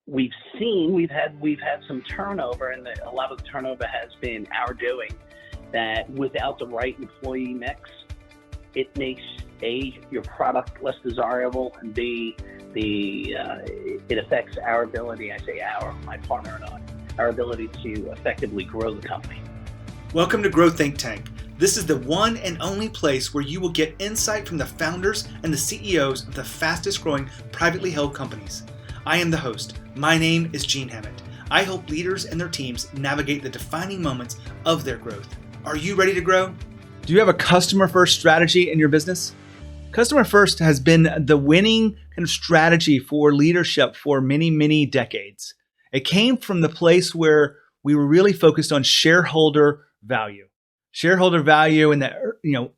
we've had some turnover, and a lot of the turnover has been our doing. That without the right employee mix, it makes your product less desirable, and it affects our ability. I say my partner and I, our ability to effectively grow the company. Welcome to Grow Think Tank. This is the one and only place where you will get insight from the founders and the CEOs of the fastest growing privately held companies. I am the host. My name is Gene Hammond. I help leaders and their teams navigate the defining moments of their growth. Are you ready to grow? Do you have a customer first strategy in your business? Customer first has been the winning kind of strategy for leadership for many, many decades. It came from the place where we were really focused on shareholder value. Shareholder value in the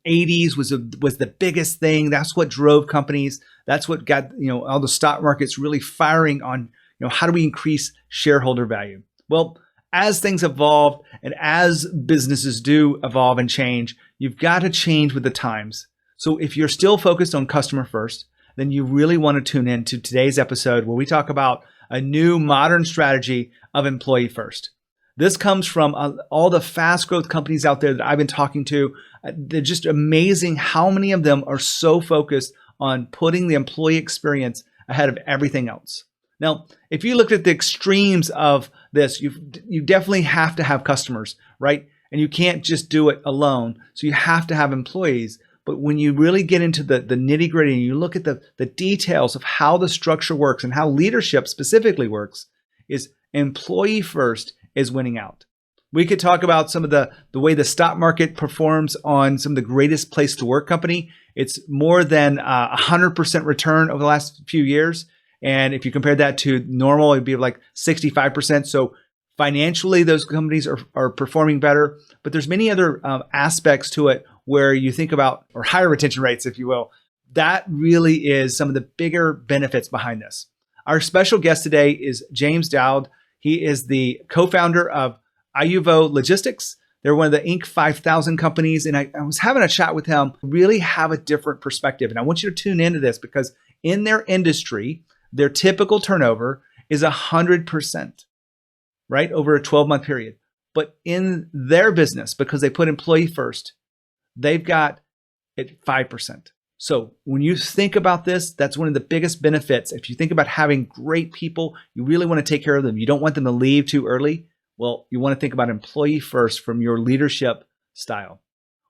80s was the biggest thing. That's what drove companies. That's what got all the stock markets really firing on how do we increase shareholder value. Well, as things evolve and as businesses do evolve and change, you've got to change with the times. So if you're still focused on customer first, then you really want to tune in to today's episode where we talk about a new modern strategy of employee first. This comes from all the fast growth companies out there that I've been talking to. They're just amazing how many of them are so focused on putting the employee experience ahead of everything else. Now, if you look at the extremes of this, you definitely have to have customers, right? And you can't just do it alone. So you have to have employees. But when you really get into the nitty gritty and you look at the details of how the structure works and how leadership specifically works, is employee first is winning out. We could talk about some of the way the stock market performs on some of the greatest place to work company. It's more than 100% return over the last few years. And if you compare that to normal, it'd be like 65%. So financially, those companies are performing better. But there's many other aspects to it where you think about, or higher retention rates, if you will. That really is some of the bigger benefits behind this. Our special guest today is James Dowd. He is the co-founder of Iuvo Logistics. They're one of the Inc. 5000 companies. And I was having a chat with him, really have a different perspective. And I want you to tune into this because in their industry, their typical turnover is 100%, right? Over a 12-month period. But in their business, because they put employee first, they've got it 5%. So when you think about this, that's one of the biggest benefits. If you think about having great people, you really want to take care of them. You don't want them to leave too early. Well, you want to think about employee first from your leadership style.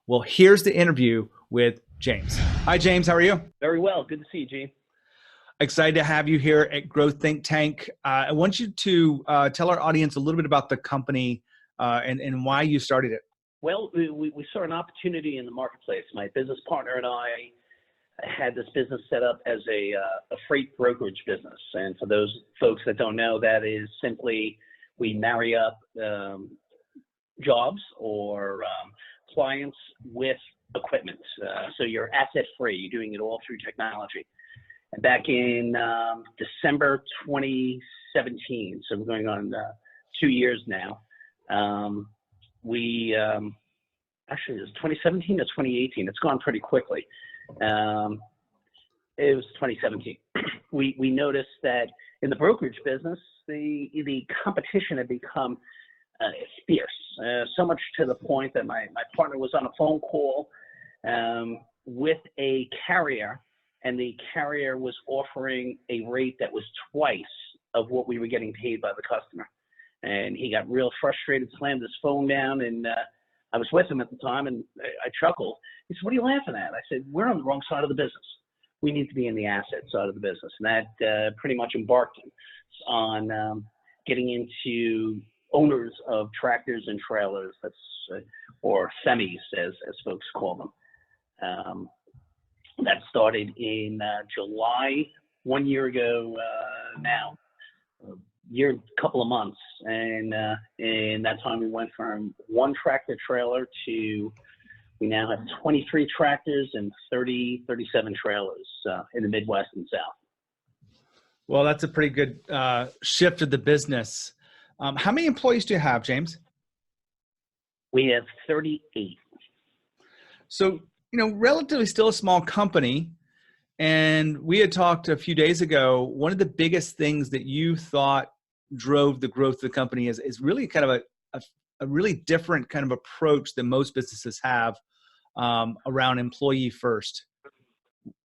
Well, here's the interview with James. Hi, James. How are you? Very well. Good to see you, Gene. Excited to have you here at Grow Think Tank. I want you to tell our audience a little bit about the company and why you started it. Well, we saw an opportunity in the marketplace. My business partner and I had this business set up as a freight brokerage business. And for those folks that don't know, that is simply we marry up jobs or clients with equipment. So you're asset free. You're doing it all through technology. And back in December 2017, so we're going on 2 years now, actually it was 2017 or 2018. It's gone pretty quickly. It was 2017. We noticed that in the brokerage business, the competition had become fierce, so much to the point that my partner was on a phone call with a carrier, and the carrier was offering a rate that was twice of what we were getting paid by the customer. And he got real frustrated, slammed his phone down, and I was with him at the time, and I chuckled. He said, "What are you laughing at?" I said, "We're on the wrong side of the business. We need to be in the asset side of the business." And that pretty much embarked him on getting into owners of tractors and trailers, or semis, as folks call them. That started in July, 1 year ago now. Couple of months, and in that time we went from one tractor trailer to we now have 23 tractors and 37 trailers in the Midwest and South. Well, that's a pretty good shift of the business. How many employees do you have, James? We have 38. So, relatively still a small company. And we had talked a few days ago, one of the biggest things that you thought drove the growth of the company is really kind of a really different kind of approach than most businesses have around employee first.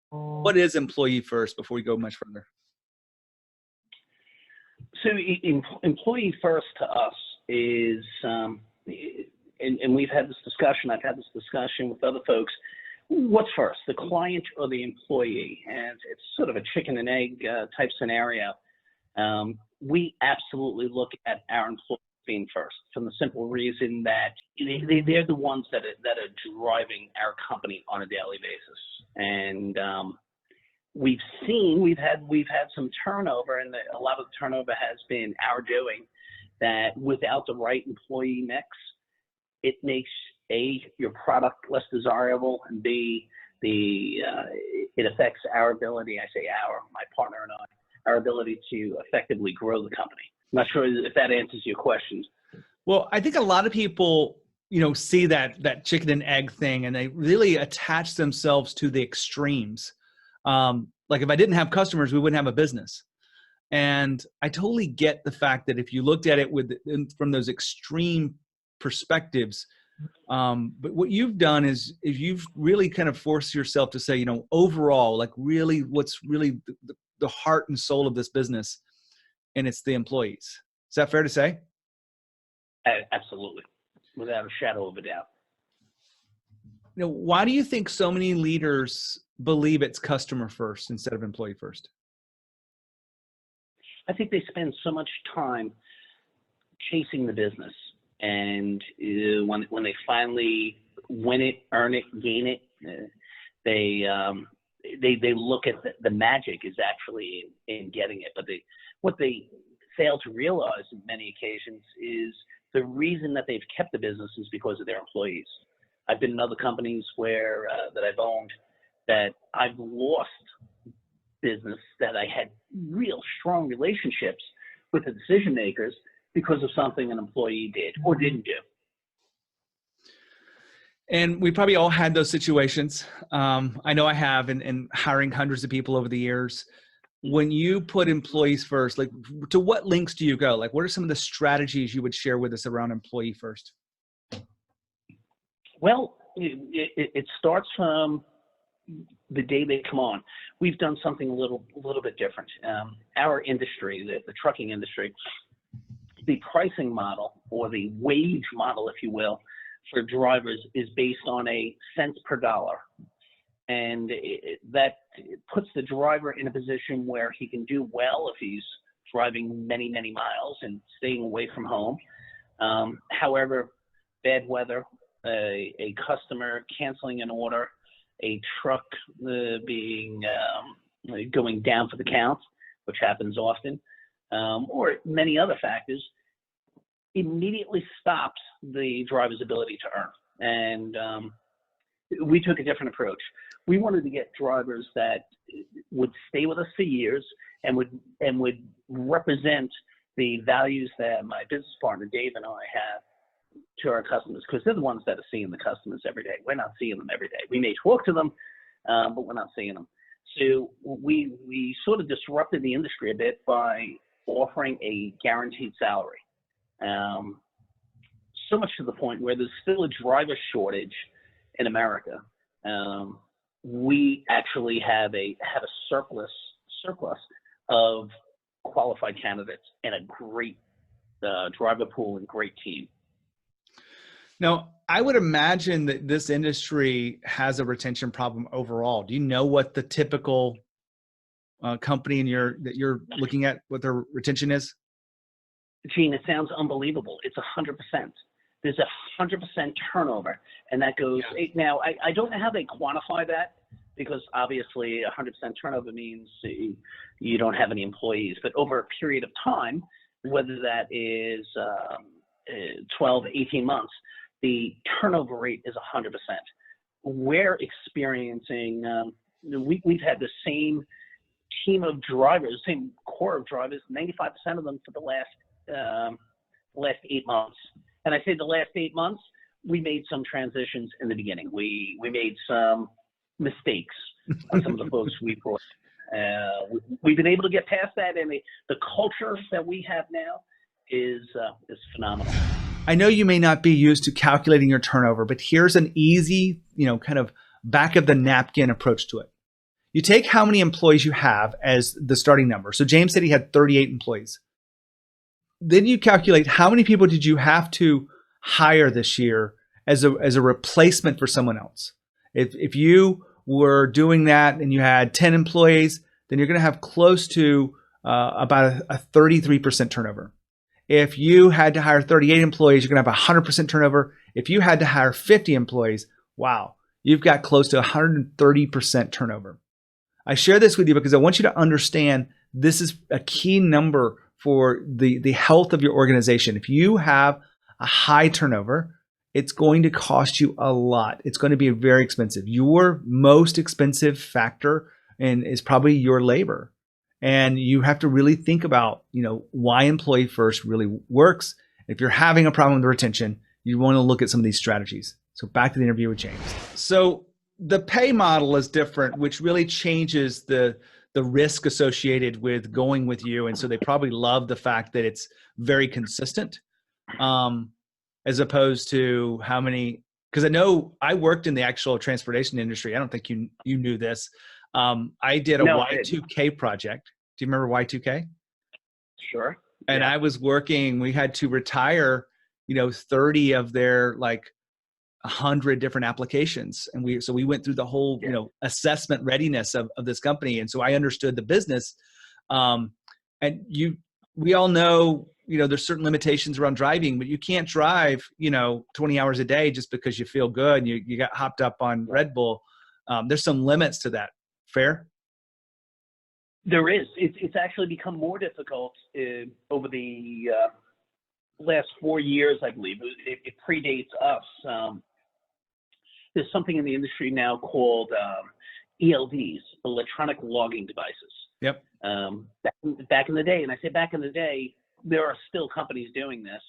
What is employee first before we go much further? So employee first to us is, and we've had this discussion, I've had this discussion with other folks, what's first, the client or the employee? And it's sort of a chicken and egg type scenario. We absolutely look at our employees being first, from the simple reason that they're the ones that are driving our company on a daily basis. And we've had some turnover, and a lot of the turnover has been our doing, that without the right employee mix, it makes A, your product less desirable, and B, it affects our ability, I say my partner and I, our ability to effectively grow the company. I'm not sure if that answers your questions. Well, I think a lot of people, see that chicken and egg thing, and they really attach themselves to the extremes. Like if I didn't have customers, we wouldn't have a business. And I totally get the fact that if you looked at it from those extreme perspectives, but what you've done is you've really kind of forced yourself to say, overall, like really what's really the heart and soul of this business, and it's the employees. Is that fair to say? Absolutely, without a shadow of a doubt. Why do you think so many leaders believe it's customer first instead of employee first? I think they spend so much time chasing the business, and when they finally win it, earn it, gain it, they look at the magic is actually in getting it. But what they fail to realize in many occasions is the reason that they've kept the business is because of their employees. I've been in other companies where that I've owned that I've lost business that I had real strong relationships with the decision makers because of something an employee did or didn't do. And we probably all had those situations. I know I have in hiring hundreds of people over the years. When you put employees first, like to what links do you go? Like what are some of the strategies you would share with us around employee first? Well, it starts from the day they come on. We've done something a little bit different. Our industry, the trucking industry, the pricing model, or the wage model, if you will, for drivers is based on a cents per dollar. And that puts the driver in a position where he can do well if he's driving many, many miles and staying away from home. However, bad weather, a customer canceling an order, a truck going down for the count, which happens often, or many other factors, immediately stops the driver's ability to earn. And we took a different approach. We wanted to get drivers that would stay with us for years and would represent the values that my business partner Dave and I have to our customers, because they're the ones that are seeing the customers every day. We're not seeing them every day. We may talk to them, but we're not seeing them. So we sort of disrupted the industry a bit by offering a guaranteed salary. So much to the point where there's still a driver shortage in America. We actually have a surplus of qualified candidates and a great driver pool and great team. Now, I would imagine that this industry has a retention problem overall. Do you know what the typical company that you're looking at, what their retention is? Gene, it sounds unbelievable. It's 100%. There's 100% turnover, and that goes. Yeah. Now, I don't know how they quantify that, because obviously 100% turnover means you don't have any employees. But over a period of time, whether that is 12, 18 months, the turnover rate is 100%. We're experiencing, we've had the same team of drivers, same core of drivers, 95% of them for the last 8 months. And I say the last 8 months, we made some transitions in the beginning. We made some mistakes. on some of the folks we brought. We've been able to get past that, and the culture that we have now is phenomenal. I know you may not be used to calculating your turnover, but here's an easy, kind of back of the napkin approach to it. You take how many employees you have as the starting number. So James said he had 38 employees. Then you calculate how many people did you have to hire this year as a replacement for someone else. If you were doing that and you had 10 employees, then you're going to have close to about a 33% turnover. If you had to hire 38 employees, you're going to have 100% turnover. If you had to hire 50 employees, wow, you've got close to 130% turnover. I share this with you because I want you to understand this is a key number for the health of your organization. If you have a high turnover, it's going to cost you a lot. It's going to be very expensive. Your most expensive factor is probably your labor. And you have to really think about, why employee first really works. If you're having a problem with retention, you want to look at some of these strategies. So back to the interview with James. So the pay model is different, which really changes the risk associated with going with you. And so they probably love the fact that it's very consistent, as opposed to how many, because I know I worked in the actual transportation industry. I don't think you knew this. I did a Y2K project. Do you remember Y2K? Sure. And yeah. I was working, we had to retire, 30 of their 100 different applications. And we went through the whole, assessment readiness of this company. And so I understood the business. We all know, there's certain limitations around driving, but you can't drive, 20 hours a day just because you feel good and you got hopped up on Red Bull. There's some limits to that. Fair? There is. It's actually become more difficult over the last 4 years, I believe. It predates us. There's something in the industry now called ELDs, electronic logging devices. Yep. Back in the day, and I say back in the day, there are still companies doing this.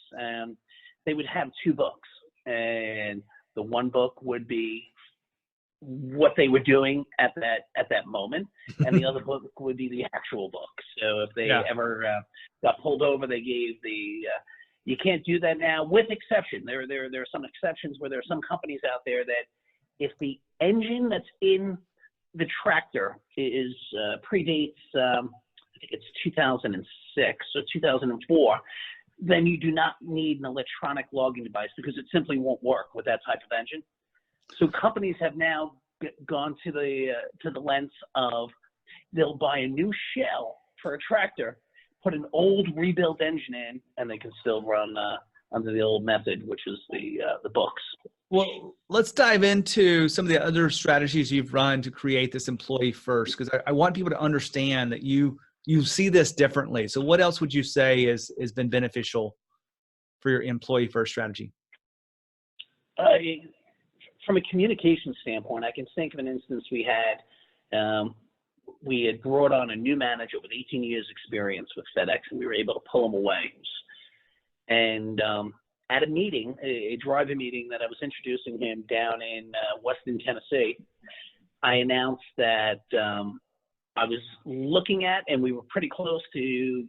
They would have two books, and the one book would be what they were doing at that moment, and the other book would be the actual book. So if they ever got pulled over, they gave you can't do that now, with exception. There are some exceptions where there are some companies out there that if the engine that's in the tractor is predates, I think it's 2006 or 2004, then you do not need an electronic logging device because it simply won't work with that type of engine. So companies have now gone to the length of they'll buy a new shell for a tractor, put an old rebuilt engine in, and they can still run under the old method, which is the books. Well, let's dive into some of the other strategies you've run to create this employee first, because I want people to understand that you see this differently. So what else would you say has been beneficial for your employee first strategy? From a communication standpoint, I can think of an instance we had brought on a new manager with 18 years experience with FedEx, and we were able to pull him away. And at a meeting, a driver meeting that I was introducing him down in Weston, Tennessee, I announced that I was looking at, and we were pretty close to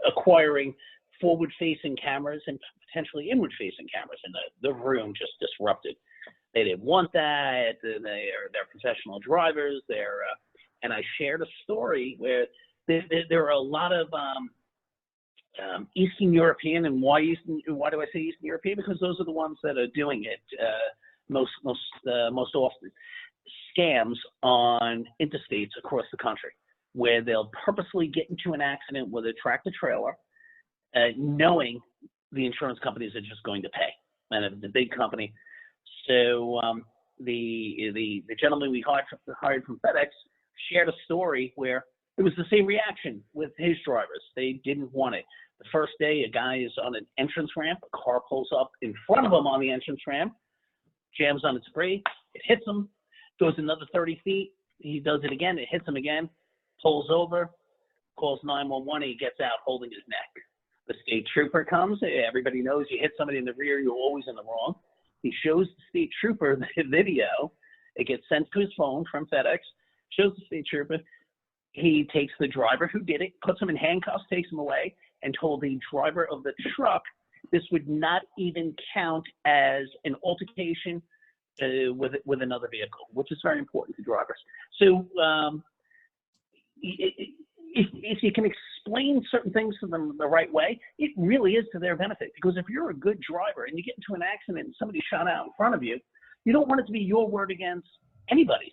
acquiring forward-facing cameras and potentially inward-facing cameras, and the room just disrupted. They didn't want that. They're professional drivers. And I shared a story where there are a lot of Eastern European, and why do I say Eastern European? Because those are the ones that are doing it most often. Scams on interstates across the country, where they'll purposely get into an accident with a tractor trailer, knowing the insurance companies are just going to pay, and if it's a big company. So the gentleman we hired from FedEx shared a story where it was the same reaction with his drivers. They didn't want it. The first day, a guy is on an entrance ramp. A car pulls up in front of him on the entrance ramp, jams on its brakes. It hits him, goes another 30 feet. He does it again. It hits him again, pulls over, calls 911, and he gets out holding his neck. The state trooper comes. Everybody knows you hit somebody in the rear, you're always in the wrong. He shows the state trooper the video. It gets sent to his phone from FedEx. shows the state trooper. He takes the driver who did it, puts him in handcuffs, takes him away, and told the driver of the truck this would not even count as an altercation with another vehicle, which is very important to drivers. So if you can explain certain things to them the right way, it really is to their benefit. Because if you're a good driver and you get into an accident and somebody shot out in front of you, you don't want it to be your word against anybody's.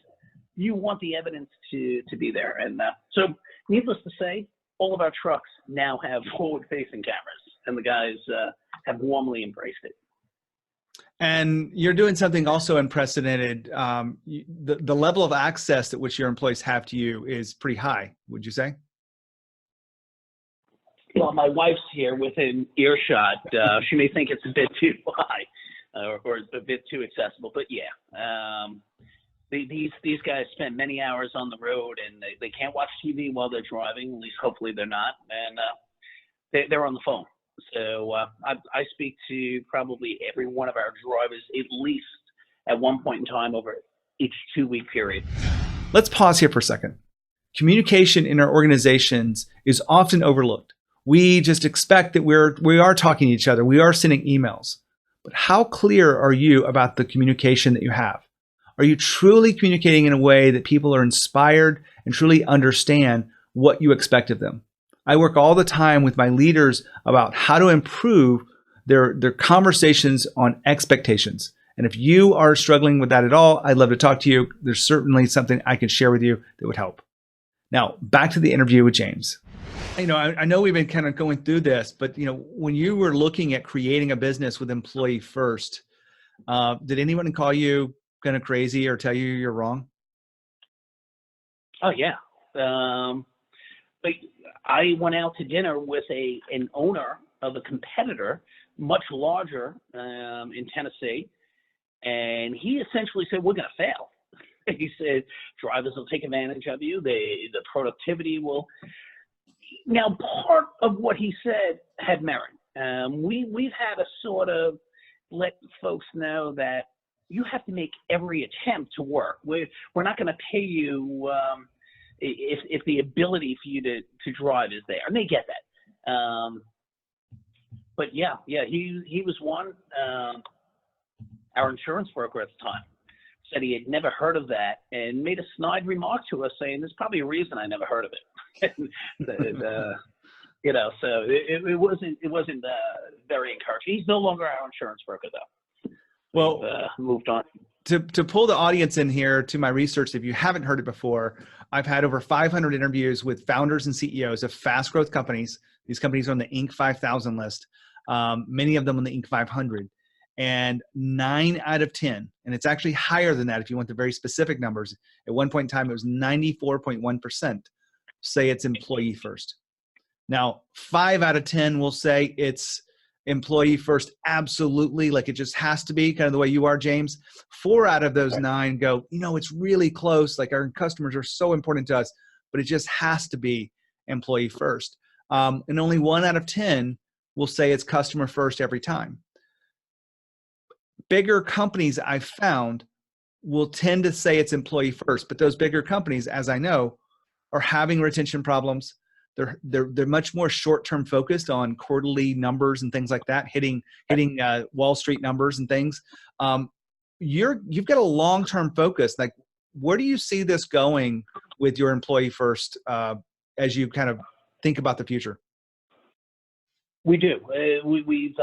You want the evidence to be there. And so needless to say, all of our trucks now have forward-facing cameras, and the guys have warmly embraced it. And you're doing something also unprecedented. The level of access at which your employees have to you is pretty high, would you say? Well, my wife's here within earshot. She may think it's a bit too high or a bit too accessible, but yeah. These guys spend many hours on the road, and they can't watch TV while they're driving. At least hopefully they're not, and they're on the phone. So I speak to probably every one of our drivers at least at one point in time over each 2-week period. Let's pause here for a second. Communication in our organizations is often overlooked. We just expect that we are talking to each other. We are sending emails. But how clear are you about the communication that you have? Are you truly communicating in a way that people are inspired and truly understand what you expect of them? I work all the time with my leaders about how to improve their conversations on expectations. And if you are struggling with that at all, I'd love to talk to you. There's certainly something I can share with you that would help. Now, back to the interview with James. I know we've been kind of going through this, but when you were looking at creating a business with employee first, did anyone call you kind of crazy or tell you you're wrong? Oh yeah. But I went out to dinner with an owner of a competitor, much larger, in Tennessee, and he essentially said, "We're going to fail." He said, "Drivers will take advantage of you. The productivity will." Now, part of what he said had merit. We've had to sort of let folks know that you have to make every attempt to work. We're not going to pay you if the ability for you to drive is there, and they get that. But yeah, he was one. Our insurance broker at the time said he had never heard of that and made a snide remark to us saying, "There's probably a reason I never heard of it." So it wasn't very encouraging. He's no longer our insurance broker though. Well, moved on. To pull the audience in here to my research, if you haven't heard it before, I've had over 500 interviews with founders and CEOs of fast growth companies. These companies are on the Inc. 5000 list, many of them on the Inc. 500. And 9 out of 10, and it's actually higher than that if you want the very specific numbers. At one point in time, it was 94.1% say it's employee first. Now, 5 out of 10 will say it's employee first, absolutely, like it just has to be, kind of the way you are, James. 4 out of those 9 go, it's really close, like our customers are so important to us, but it just has to be employee first. And only 1 out of 10 will say it's customer first every time. Bigger companies I've found will tend to say it's employee first, but those bigger companies, as I know, are having retention problems. They're much more short-term focused on quarterly numbers and things like that, hitting Wall Street numbers and things. You've got a long-term focus. Like, where do you see this going with your employee first as you kind of think about the future? We do. We've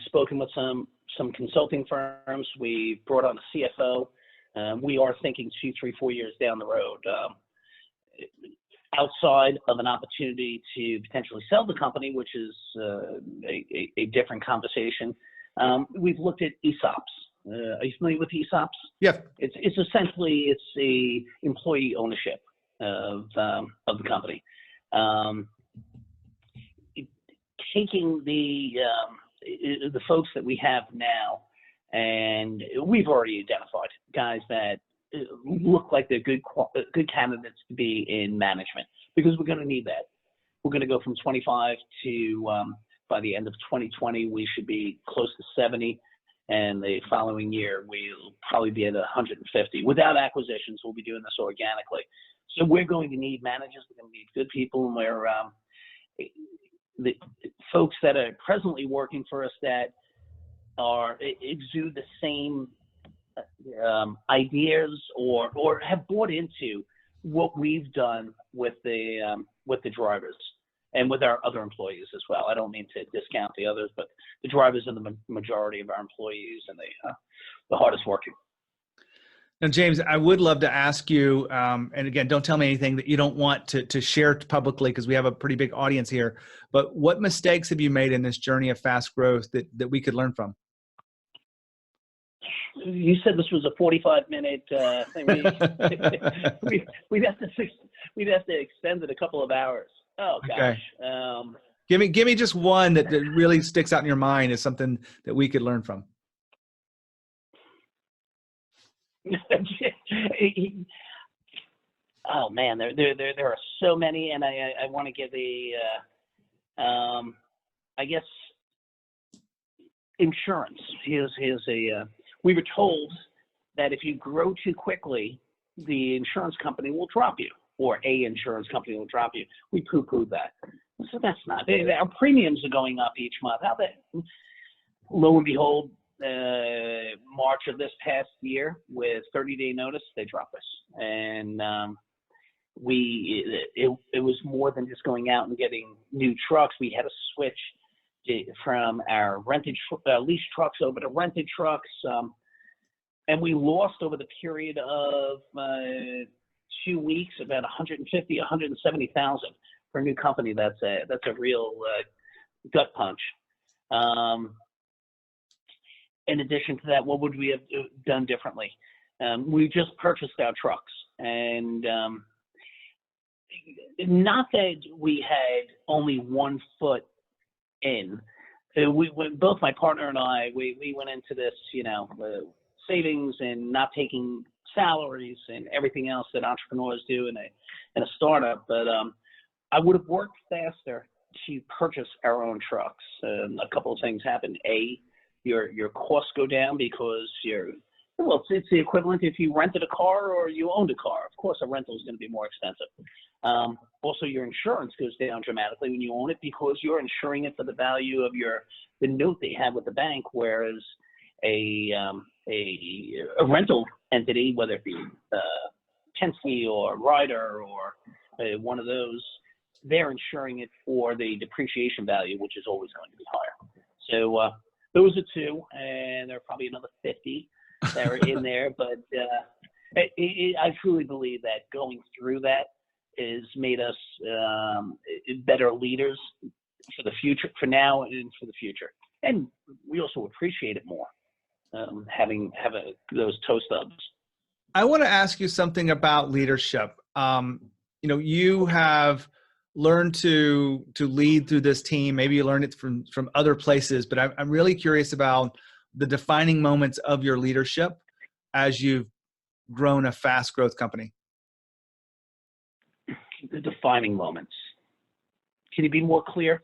spoken with some consulting firms. We brought on a CFO. We are thinking 2, 3, 4 years down the road. Outside of an opportunity to potentially sell the company, which is a different conversation, we've looked at ESOPs. Are you familiar with ESOPs? Yeah. It's essentially the employee ownership of the company. Taking the folks that we have now, and we've already identified guys that look like they're good candidates to be in management, because we're going to need that. We're going to go from 25 to by the end of 2020, we should be close to 70. And the following year, we'll probably be at 150. Without acquisitions, we'll be doing this organically. So we're going to need managers. We're going to need good people, and we're the folks that are presently working for us that exude the same ideas or have bought into what we've done with the drivers and with our other employees as well. I don't mean to discount the others, but the drivers are the majority of our employees, and the hardest working. Now, James, I would love to ask you, and again, don't tell me anything that you don't want to share publicly, because we have a pretty big audience here, but what mistakes have you made in this journey of fast growth that we could learn from? You said this was a 45-minute thing. We'd have to extend it a couple of hours. Oh gosh. Okay. Give me just one that really sticks out in your mind as something that we could learn from. Oh man, there are so many, and I want to give I guess insurance. We were told that if you grow too quickly, the insurance company will drop you, or a insurance company will drop you. We poo-pooed that. So that's not. Our premiums are going up each month. Lo and behold, March of this past year, with 30-day notice, they dropped us, and it was more than just going out and getting new trucks. We had to switch from our leased trucks over to rented trucks, and we lost over the period of 2 weeks about 150, 170,000 for a new company. That's a real gut punch. In addition to that, what would we have done differently? We just purchased our trucks, and not that we had only 1 foot in. Both my partner and I, we went into this, savings and not taking salaries and everything else that entrepreneurs do in a startup. But I would have worked faster to purchase our own trucks. A couple of things happened. Your costs go down because it's the equivalent if you rented a car or you owned a car. Of course, a rental is going to be more expensive. Also, your insurance goes down dramatically when you own it, because you're insuring it for the value of the note they have with the bank, whereas a rental entity, whether it be Penske or Ryder or one of those, they're insuring it for the depreciation value, which is always going to be higher. So those are two, and there are probably another 50 that are in there. But I truly believe that going through that has made us better leaders for the future, for now and for the future. And we also appreciate it more, having those toe stubs. I want to ask you something about leadership. You have learned to lead through this team. Maybe you learned it from other places, but I'm really curious about the defining moments of your leadership as you've grown a fast growth company. The defining moments. Can you be more clear?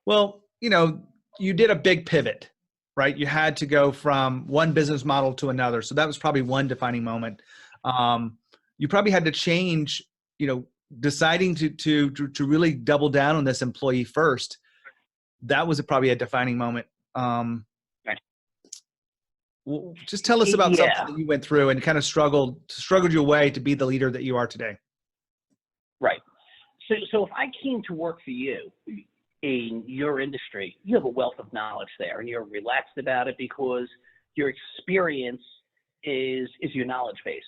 Well, you did a big pivot, right? You had to go from one business model to another. So that was probably one defining moment. You probably had to change, deciding to really double down on this employee first. That was probably a defining moment. Right. Well, just tell us about something that you went through and kind of struggled your way to be the leader that you are today. Right. So if I came to work for you in your industry, you have a wealth of knowledge there, and you're relaxed about it because your experience is your knowledge base.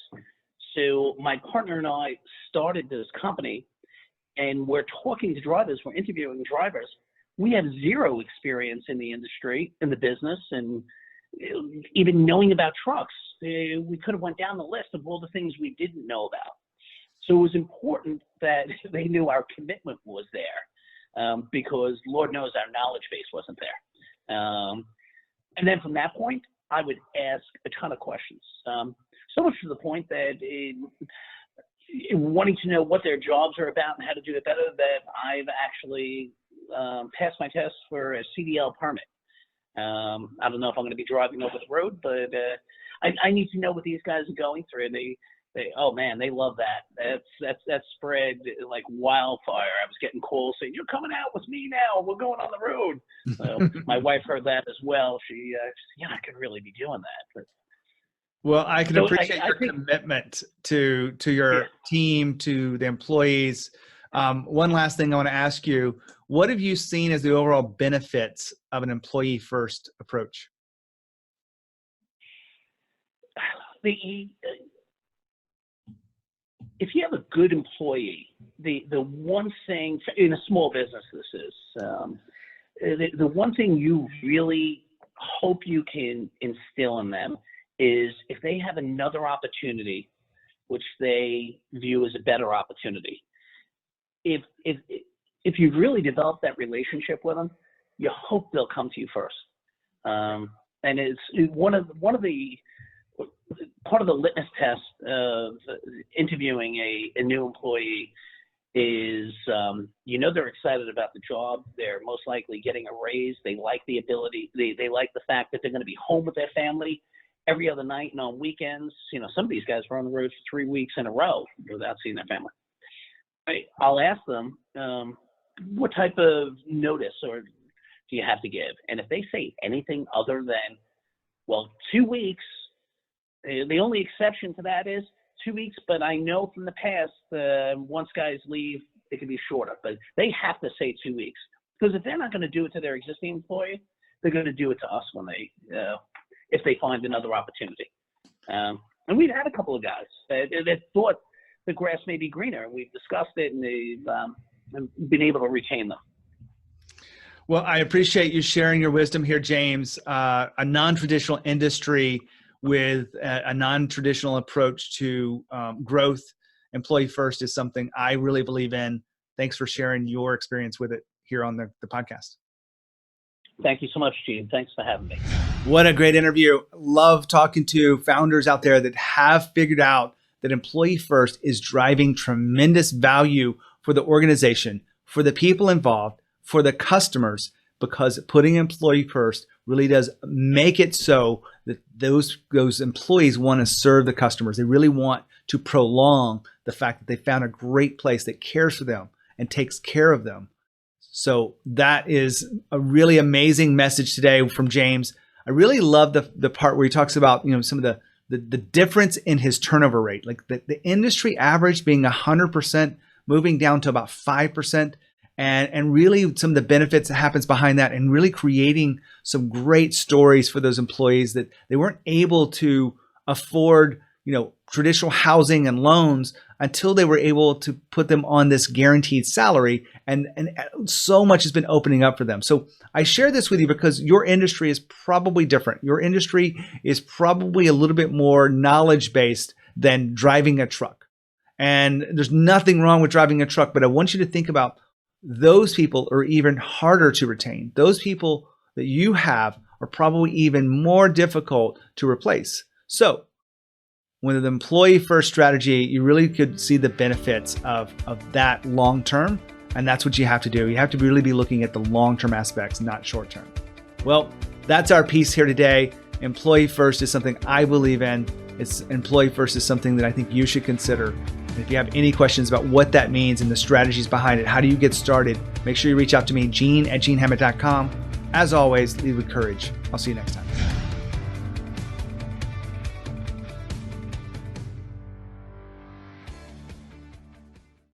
So my partner and I started this company, and we're talking to drivers, we're interviewing drivers. We have zero experience in the industry, in the business, and even knowing about trucks. We could have went down the list of all the things we didn't know about. So it was important that they knew our commitment was there, because Lord knows our knowledge base wasn't there. And then from that point, I would ask a ton of questions. So much to the point that wanting to know what their jobs are about and how to do it better, that I've actually passed my test for a CDL permit. I don't know if I'm going to be driving over the road, but I need to know what these guys are going through. Oh man, they love that. That spread like wildfire. I was getting calls saying, "You're coming out with me now. We're going on the road." So my wife heard that as well. She said, "Yeah, I could really be doing that." But, well, I can appreciate your commitment to your team, to the employees. One last thing I want to ask you: what have you seen as the overall benefits of an employee-first approach? If you have a good employee, the one thing in a small business, this is the one thing you really hope you can instill in them is if they have another opportunity, which they view as a better opportunity. If you've really developed that relationship with them, you hope they'll come to you first. And it's part of the litmus test of interviewing a new employee is, they're excited about the job. They're most likely getting a raise. They like the ability. They like the fact that they're going to be home with their family every other night and on weekends. Some of these guys were on the road for 3 weeks in a row without seeing their family. I'll ask them, what type of notice or do you have to give? And if they say anything other than, 2 weeks, the only exception to that is 2 weeks, but I know from the past, once guys leave, it can be shorter, but they have to say 2 weeks. Because if they're not going to do it to their existing employee, they're going to do it to us when if they find another opportunity. And we've had a couple of guys that thought the grass may be greener. We've discussed it, and they've been able to retain them. Well, I appreciate you sharing your wisdom here, James. A non-traditional industry with a non-traditional approach to growth, employee first is something I really believe in. Thanks for sharing your experience with it here on the podcast. Thank you so much, Gene. Thanks for having me. What a great interview. Love talking to founders out there that have figured out that employee first is driving tremendous value for the organization, for the people involved, for the customers, because putting employee first really does make it so that those employees want to serve the customers. They really want to prolong the fact that they found a great place that cares for them and takes care of them. So that is a really amazing message today from James. I really love the part where he talks about, some of the difference in his turnover rate, like the industry average being 100%, moving down to about 5%. And really some of the benefits that happens behind that, and really creating some great stories for those employees that they weren't able to afford, traditional housing and loans until they were able to put them on this guaranteed salary. And so much has been opening up for them. So I share this with you because your industry is probably different. Your industry is probably a little bit more knowledge-based than driving a truck. And there's nothing wrong with driving a truck, but I want you to think about those people are even harder to retain. Those people that you have are probably even more difficult to replace. So with an employee first strategy, you really could see the benefits of that long term. And that's what you have to do. You have to really be looking at the long-term aspects, not short term. Well, that's our piece here today. Employee first is something I believe in. Employee first is something that I think you should consider. If you have any questions about what that means and the strategies behind it, how do you get started, make sure you reach out to me, Gene@genehammett.com. As always, lead with courage. I'll see you next time.